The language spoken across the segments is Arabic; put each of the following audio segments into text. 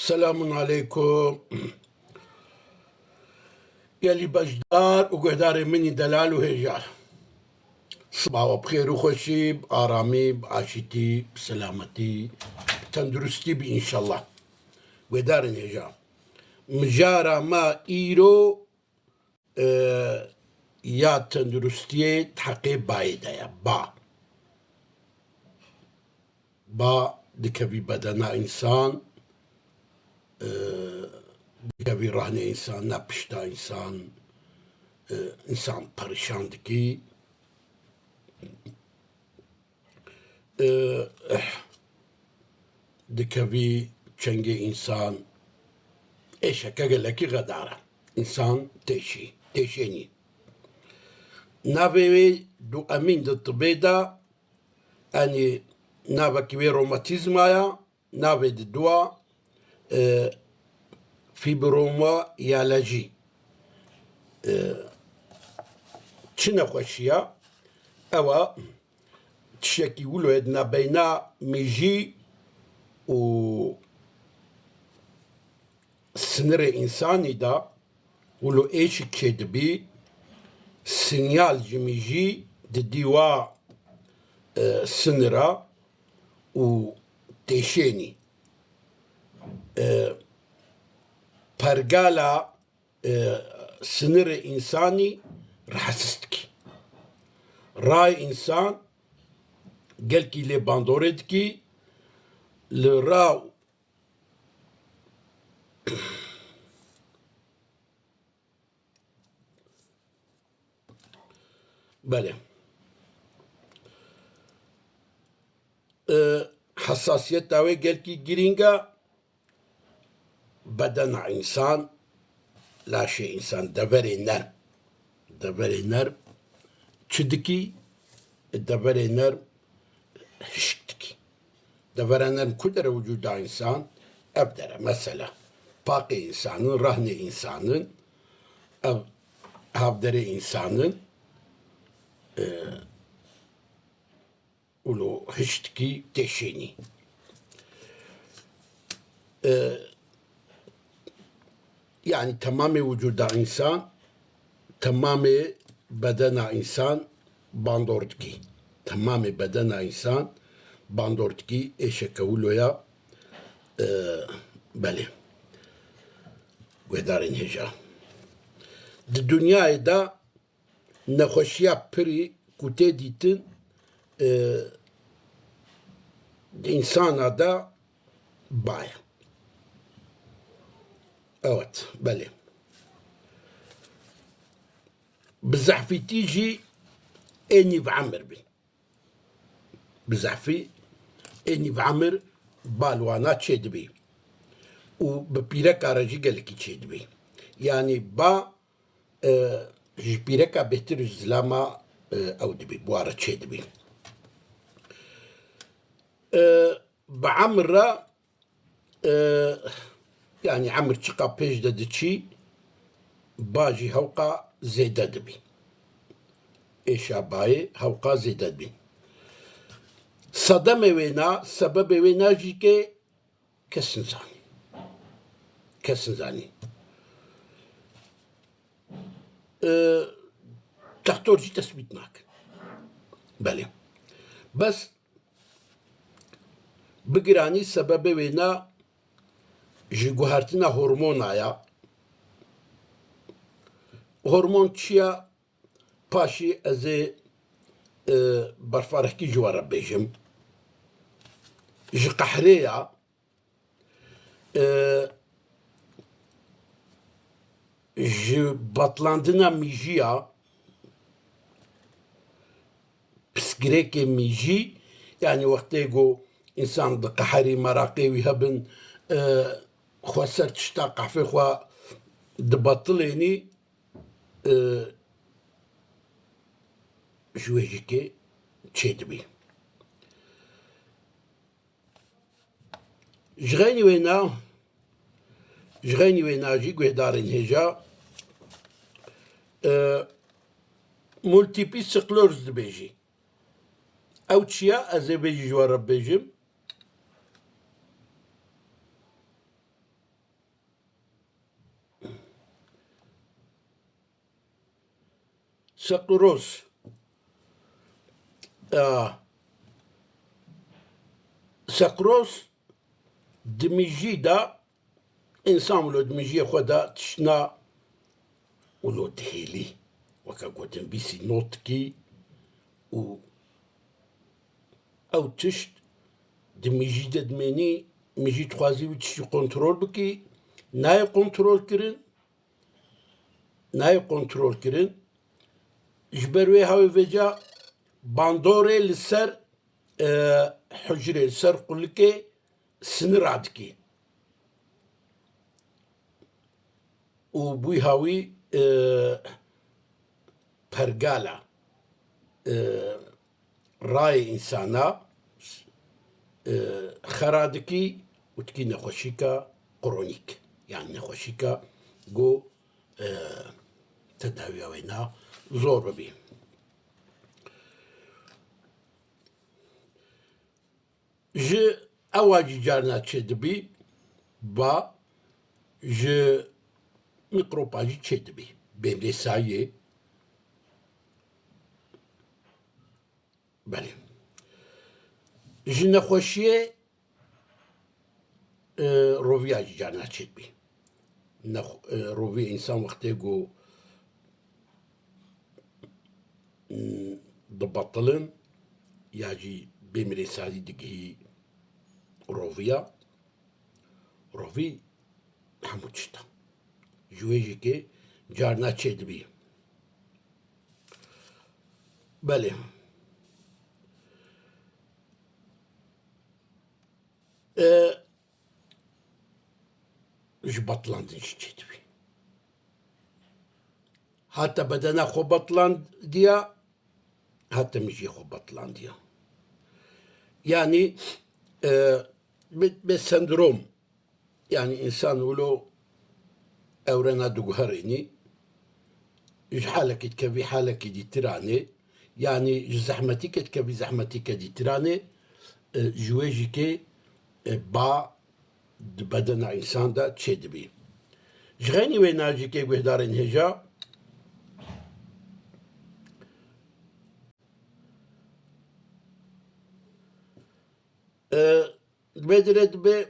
سلام عليكم. يلي بجدار وقدار مني دلال وهجار. صباح وبخير وخوشي بآرامي بعاشتي بسلامتي بتندرستي بإن شاء الله. قدار هجار مجارة ما إيرو يا تندرستي تحقي بايدة يا با دكبي بدنا إنسان دكبي رهن إنسان نبشتا إنسان إنسان پرشان دكي دكبي چنگي إنسان إيشا كاقلكي غدارة إنسان تيشيني نابي دو أمين دو طبيدا أني نابا كوي روماتيزمايا نابي دوا فيبروما يالاجي تشنا خوشيا أوا تشكي ولو يدنا بينا ميجي و سنر إنساني دا ولو إيش كدبي سينيال جميجي دديوا سنرا و تيشيني برقالا سنر إنساني رحسستكي راي إنسان قالكي لي باندوريتكي لراو بله حساسية تاوي قالكي جرينجا بدن إنسان لا شيء إنسان دبري نرم تشدكي دبري نرم هشتكي دبري نرم كدر وجود إنسان أبدر مثلا باقي إنسان رهن إنسان أو هابدري إنسان ولو هشتكي تشيني يعني تمام وجود إنسان تمام بدن إنسان باندورتكي تمام بدن إنسان باندورتكي إيش كقولوا يا بله ودارين هجا الدنيا دا نخشيا بري كوتي ديتن إنسان هذا بايع أوت بله بزحفي تيجي إني بعمر بي بزحفي إني بعمر بالوانا تشيد بي وببيركا رجي قالكي تشيد بي يعني با جبيركا بهتر الزلاما أو دبي بوارا تشيد بي بعمر يعني عمر تشقا بيج ددتشي باجي هوقا زيدا دبي إيشا باي هوقا زيدا دبي صدمة وينا سبب وينا جيكي كسنزاني تختار جي تثبيتناك بله بس بقراني سبب وينا جي جوهرتنا هرمون آيا هرمون تشيا باشي ازي برفارحكي جوارا بيجم جي قحرية جي بطلاندنا ميجيا بسكريكي ميجي يعني وقتيقو إنسان قحري مراقي ويهبن خواسر تشتاق في خوا دبطليني جوهجكي تشيدبي جغيني وينا جي قهدارين هجا مولتيبي سكلورز دبيجي أو تشيا أزي بيجي جوار بيجم سقروس سقروس دميجي دا إنسان ولو دميجي خدا تشنا ولو دهيلي وكا قوتن بيسي نوتكي أو تشت دميجي دا دميني ميجي تخوازي وتشي كنترول بكي ناي كنترول كرن جبروي هاوي فيجا باندوري لسر حجري لسر قلكي سنر عدكي وبوي هاوي برقالة راي إنسانا خرادكي وتكي نخوشيكا قرونيك يعني نخوشيكا جو تداوي وينا زور بي ج اواجي جارنا تشدبي با ج ميكروباجي تشدبي بيمري سايي بله ج نخوشيه روفياجي جارنا تشدبي روفي انسان وقتي جو ضبطلن ياجي بمري سادي دقي روفيا روفي حمود شتا جويجي كي جارنا تشدبي بله جبطلاند تشدبي حتى بدنا خو بطلاند ديا حتى مجي خو بطلاند ديا يعني بالسندروم يعني إنسان ولو أورنا دوغهريني حالك تكبي حالك دي تراني يعني زحمتك تكبي زحمتك دي تراني جواجيكي با بدنا إنسان دا تشدبي جغاني ويناجي كي بهدارين هجا بدرت به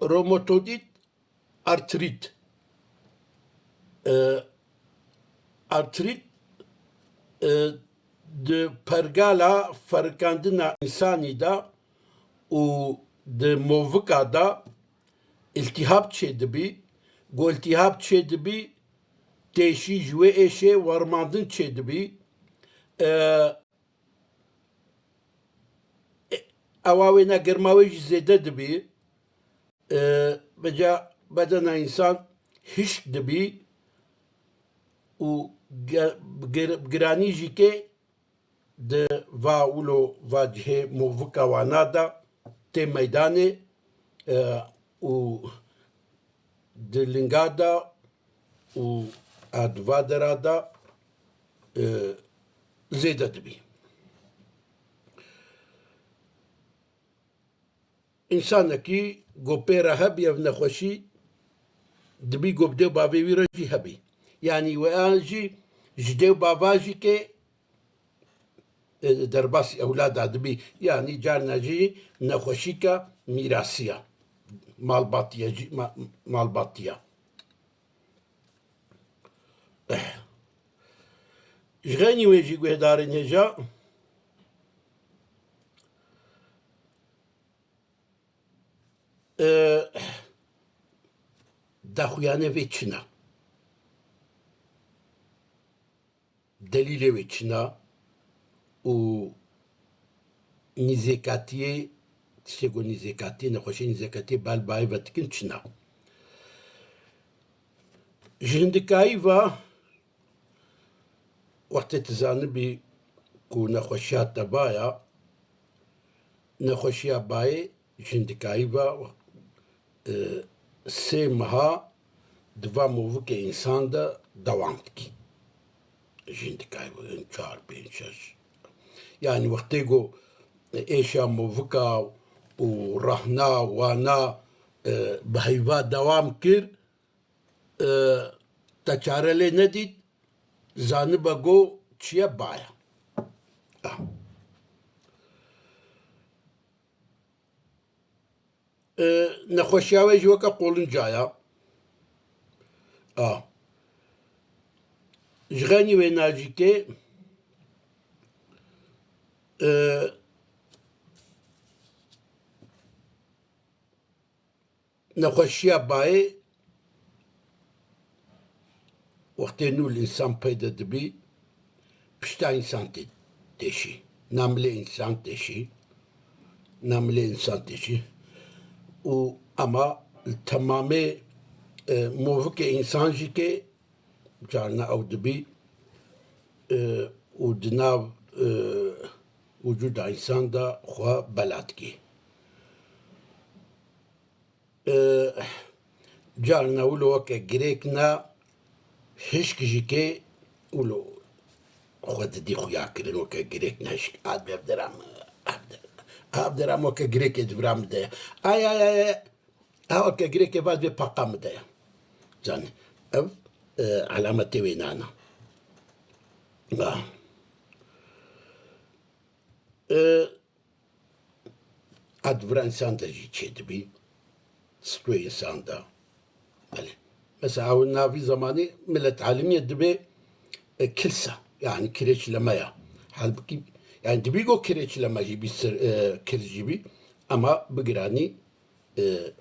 روماتويد artrit artrit de pergala farkandina insani da u de movika da iltihap çedibi go iltihap çedibi teşi jwe eşe varmadın çedibi اواوینا گرماویش زیده دبی بجا بدن انسان هیچ دبی و گرانی که ده واولو واجه موفقا وانادا ته میدانه و دلنگادا و ادوادرادا زیده دبی إنسانكي قبيرة هبي نخوشي دبي قبدو بابي ويرجي هبي يعني وانجي جدو باباجي كي درباسي أولاد دبي يعني جارنا جي نخوشيكا ميراسية مال باطية جغاني ويجي قهدارين هجا داخویانه ویچنا دلیل ویچنا و نزیکاتیه تشگو نزیکاتیه نخوشی نزیکاتیه بال بای واتکن چنا جندکایی و وقت تزانبی کو نخوشیات بایا نخوشیات بای جندکایی و سه ماها دوا موفق انسان دا دوام کی جندکایی و ان 4-5-6 يعني وقتی گو ایشا موفقا و رهنا وانا بهیوا دوام کر تچاره لی ندید زانبه گو چیه بایا نەخۆشیاوەی وەکە قۆڵنجایە ژغانی وێناجیکێ نەخۆشیە باێ وەختێ نوو ئینسان پەیدا دەبی پشتا ئینسان تێشی ناملێ ئینسان تێشی ناملێ ئینسان تێشی و ئەمە تەمامێ مۆڤکێ ئینسان ژی کێ جارنا ئەو دەبی و دناو وجودا ئینساندا خوا بەلاتکی جارنا ولۆکە گرێک نا هشک ژی کێ ولۆ خوا دەدی خویاکردن وەکە گرێک نەشک ئات بێ بدەرام ئابدەرام وەکە گرێکێ دبرام بدەیە ئایا ئەوەکە گرێکێ باز بێ پەقام بدەیە زانێ ئەو علامەتێ وێنانە ئەدبرا ئینسان دەژی چێ دەبی ستوێ ئینساندا بەێ مەسا ئەو ناوی زەمانی ملەت عالمیە دەبێ کلسە یعنی کرێک لەمەیە هەڵبکی yani dibî got kirêçilema jî bî kir jî bî ema bigiranî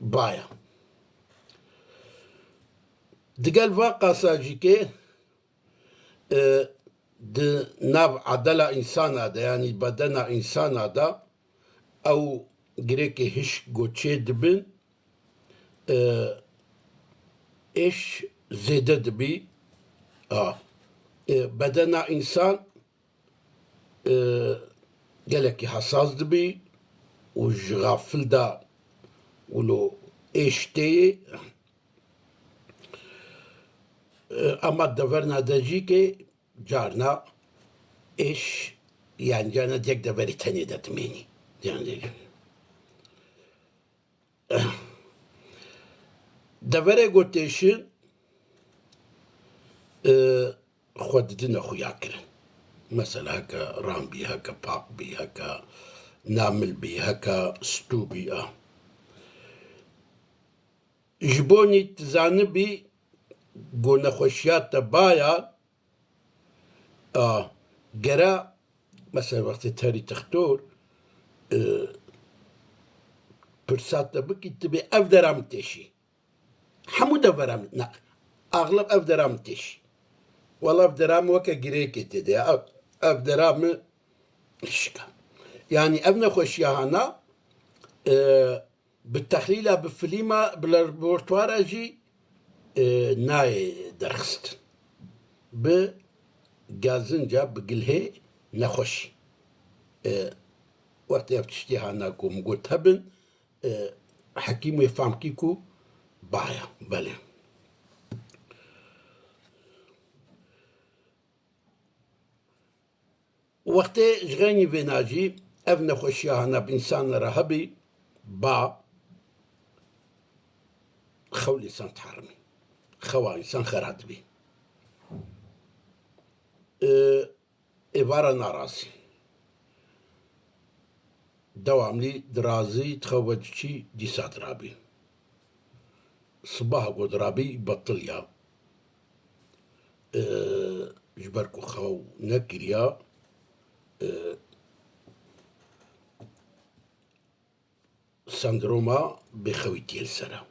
baya digel va qasa jî kê di nav adela însana de yanî bedena însana da ew girêkê hişk got çê dibin êş zêde dibî bedena însan gelekî hesas dibî û ji gafil de wilo êş tê ema deverna de jî kê carna êş yani carna diyek deverî tenê de dimênî deverê got êşin xwe didine xuyakirin مثلا هكا رامبي هكا باقبي هكا نامل بي هكا ستوبي جبوني تزانبي قونا خوشيات بايا قرا مثلا وقت تاري تختور برسات بكي تبي افدرام تشي حمود افدرام اغلب افدرام تشي والله افدرام وكا جريكي تدي افدرام شكا يعني ابن خوشيانا بالتخليله بفليما بالريبورتوار اجي ناي درخست بجازنجا بقلهي نخوش وقت يفتشتي هانا كوم قلت هبن حكيم يفهم كيكو بايا بله وقتی جغنی ویناجی اف نخوشیانا بإنسان رهبي با خول إنسان تحرمي خوا إنسان خراد بي إبارة ناراسي دوام لي درازي تخوجشي دي سات رابي صباح قد رابي بطل يا جبركو خو نكريا سندروما بخويتي السنة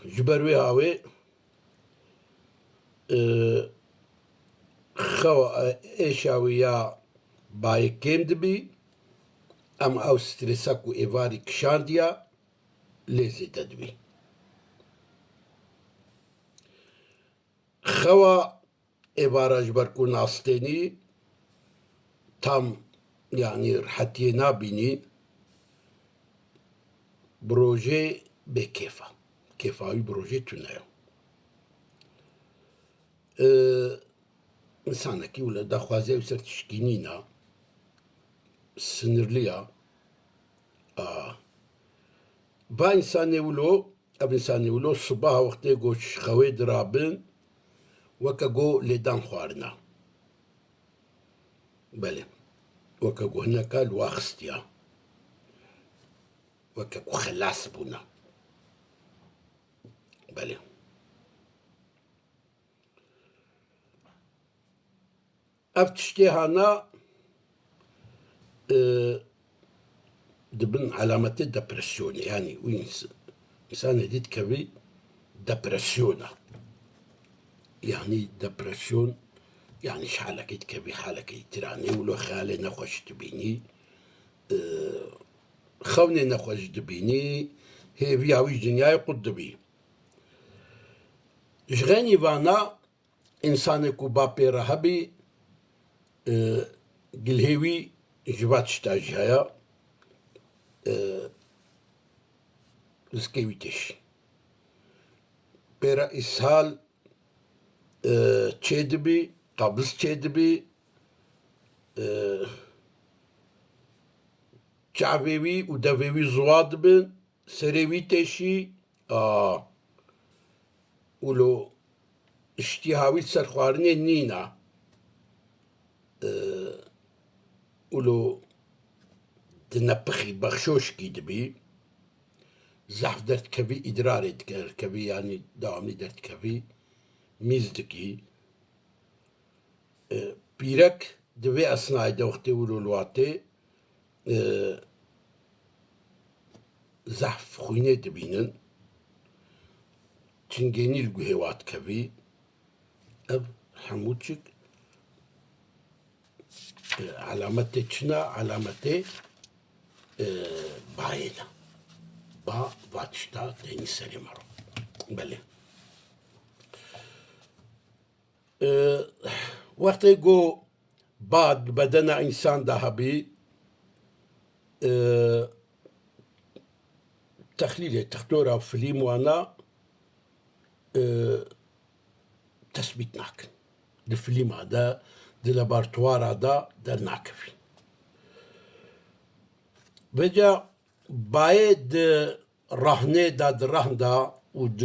جبروي هاوي خوا ايشاويا باي كيم دبي ام او ستريساكو ايفاري كشانديا ليزي تدبي خوا إبارة جبركو ناستيني تام يعني رحتي نابيني بروجي بكيفا كيفاوي بروجي تنايو إنسانكي ولا داخوازي وسر تشكينينا سنرليا با إنساني ولو اب انساني ولو الصباح وقت جو خوي درابن وكا جو لدان خوارنا بله وكا جو هناك الواخستيا وكا جو خلاص بونا بله افتشتي هانا دبن علامات الدبرسيون يعني وين إنسان هديت كبي دبرسيونا يعني دبرسيون يعني شحالك يتكبي حالك يتراني ولو خالي نخوش تبيني خوني نخوش تبيني هي بيعوي دنيا يقود بي جغاني فانا إنسان كوبابي رهبي قلهيوي جبات شتاجهايا زكيويتش بيرا إسهال تشيدبي قبض تشيدبي شعبيوي ودبيوي زواد بن سريوي تشي ولو اشتهاوي سرخوارني نينا ولو دنبخي بخشوشكي دبي زحف درت كبي إدراري كبي يعني داومي درت كبي ميزدكي بيرك دوي أثناء دوختي ولو الواتي زحف خويني دبينن تنجيني القهوات كبي أب حموتشك علامتي تشنا علامتي باينا با واتشتا تاني سري مرو بله وقت يقو بعد بدنا إنسان ذهبي تخليل تختورها فيلم وانا تثبيت ناكن الفيلم هذا دي لابارتوار هذا درناك فيه بجا بايد رهنه داد رهندا ود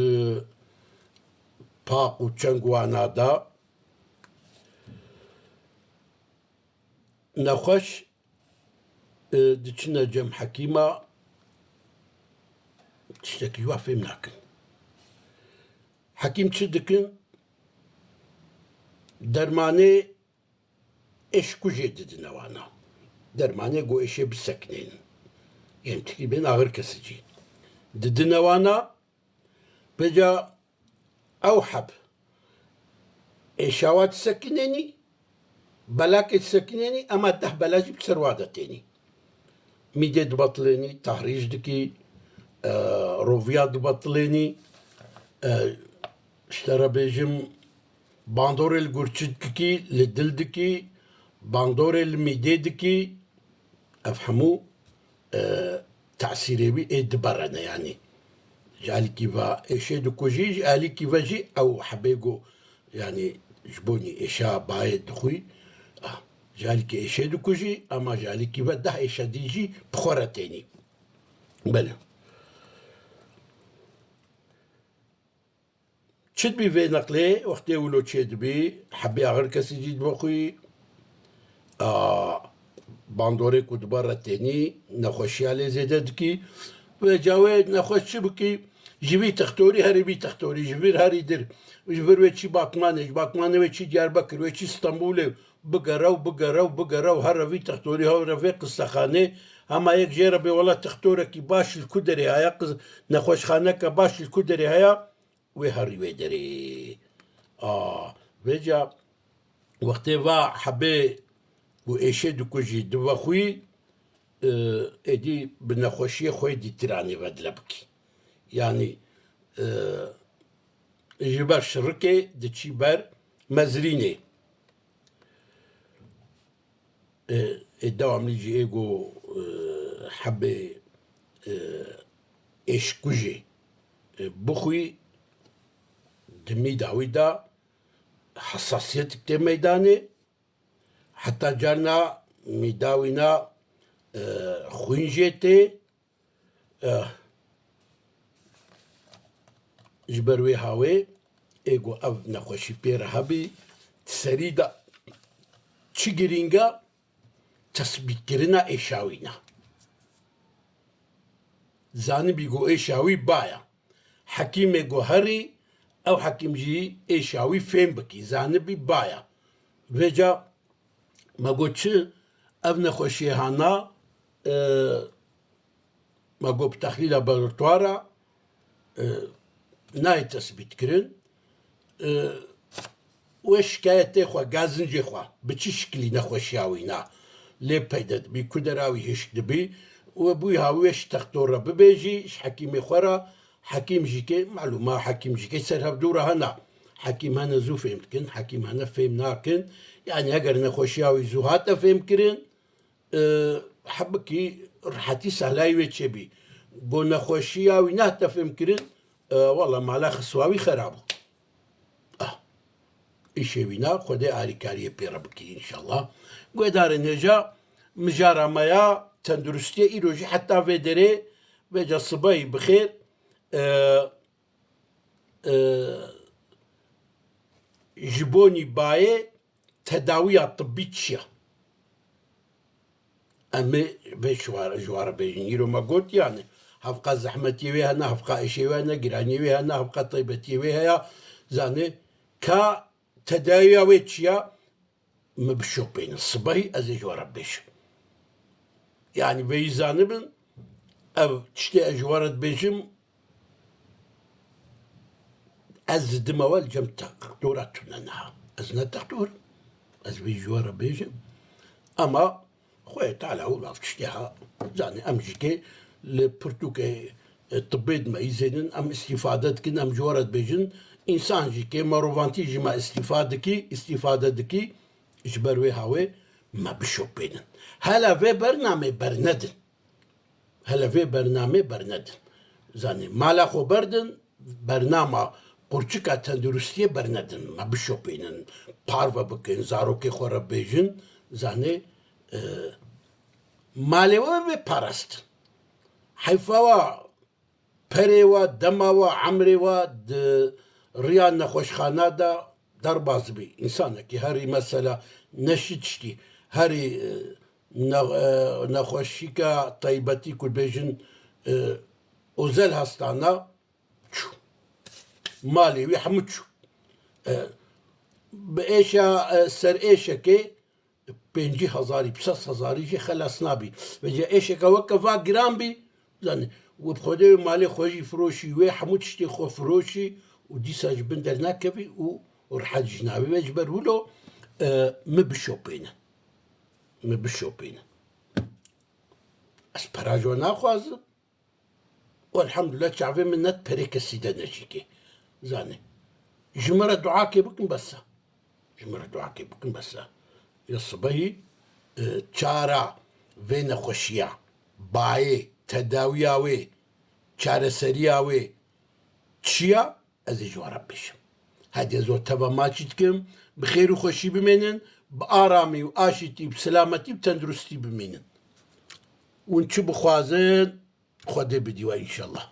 باق وچنگوانا دا نخوش دچنا جم حكيمة تشتكي وافي مناكن حكيم تشدكن درماني ايش كوجي ددنوانا درماني قو ايشي بسكنين يعني تقريبا آخر كسجي ددنوانا بجا أوحب إيشاوات سكنيني بلاك سكنيني أما ده بلاجي بسروادة تاني ميديد بطليني تحريج دكي روفياد بطليني اشترى بيجم باندور القرشدكي لدلدكي باندور الميديدكي أفهموا تأثيري إدبرنا يعني جالي كيفا إيشي دكوجي جالي كيفا جي أو حبيقو يعني جبوني إيشا بايد دخوي جالي كي إيشي دكوجي أما جالي كيفا ده إيشا ديجي بخورة تاني بله تشد بي في نقلي وقتي ولو تشد بي حبي أغر كسي جيد بخوي باندوري كود برا تاني نخوشي على زيدتكي وجاويد نخوش شبكي جبي تختوري هري بي تختوري جبير هري در جبير ويتشي باكماني ويتشي دياربكر ويتشي اسطنبول بقراو هر في تختوري هو رفيق السخاني اما يك جيربي والله تختورك باش الكدري هيا نخوش خانك باش الكدري هيا وهري ويدري ويجا وقتي با حبي وإيشي دكوجي دوا خوي إدي بنخوشي خوي دي تراني بدلبكي يعني جبار شركة دي تشيبار مزريني الدوام ليجي إيجو حبي إيش كوجي بخوي دمي داويدا حساسيتك تي ميداني حتى جانا ميداوينا خوينجيتي جبروي هاوي ايجو اف نخوشي بير هبي تسريدا تشيجرينجا تثبيت كرنا ايشاوينا زاني بيجو ايشاوي بايا حكيم ايجو هري او حكيم جي ايشاوي فين بكي زاني بي بايا وجا ما قلتش اف نخوشي هانا ما قلت بتحليل لابوراتوارا ناي تثبيت كرن وشكايتي خوا غازنجي خوا بچي شكلي نخوشياوينا لي بيدت بي كدراوي هش دبي وبوي هاويش تختور ببيجي اش حكيمي خورا حكيم جيكي معلومة حكيم جيكي سرها بدورة هنا حكيم هنا زو فهمتكن حكيم هنا فهمناكن يعني هقر نخوشياوي زو هاتا فهمكرن حبكي رحتي سهلاي ويتشبي بو نخوشياوي نهتا فهمكرن والله مالا خسواوي خرابو إيشيوينا خدي آري كاريه بيربكي إن شاء الله قدار نجا مجارة مايا تندرستي إيروجي حتى في دري بيجا الصباي بخير جبوني باي تداوية طبي تشيا أمي بشوار بيجنيرو ما قلت يعني هفقا زحمتي ويهنا هفقا إيشي ويهنا قراني ويهنا هفقا طيبتي ويهنا زاني كا تداوية ويتشيا مبشو بين الصباي أزيج وربيش يعني بيزانبن أو تشتي أجوارت بيجم أز دموال جم تقدوراتنا نها أزنا تقدور أز بيجوار بيجم أما خويا تعالى ولا تشتيها زاني أمجيكي لبرتوكي الطبيد ما يزيدن أم استفادتكن أم جوارت بيجن إنسان جيكي مروفانتي جما استفادتكي إجبروي هاوي ما بشو بينن هلا في برنامج برندن زاني مالا خو بردن برنامج قرچكا تندرستي برندن ما بشو بينن بارفا بكن زاروكي خورا بيجن زاني مالوا بپرست حيفوا پريوا دموا عمروا ريان نخوشخانه دا در باز بي انسانك هاري مثلا نشتشتي هاري نخوشيكا طيبتي كل بيجن اوزل هستانا مالي ويحمتشو بإيشا سر إيشا كي بينجي هزاري بسس هزاري جي خلاص نابي بجي إيشا كوكفا جرام بي زاني وبخدي مالي خوجي فروشي ويحمتشتي خو فروشي ودي ساج بندر ناكبي ورحاد جنابي ويجبر ولو مبشوبين اسبراجو ناخواز والحمد لله شعبي من نت بريك السيدة نشيكي زاني جمرة دعاكي بكن بسا يصبحي چارا وين خوشيا باي تداوياوي چارة سرياوي تشيا از جوارا بشم هادي زور تبا ماچيتكم بخير وخوشي بمينن بآرامي وآشتي بسلامتي بتندرستي بمينن ونشو بخوازن خودي بديوا إن شاء الله.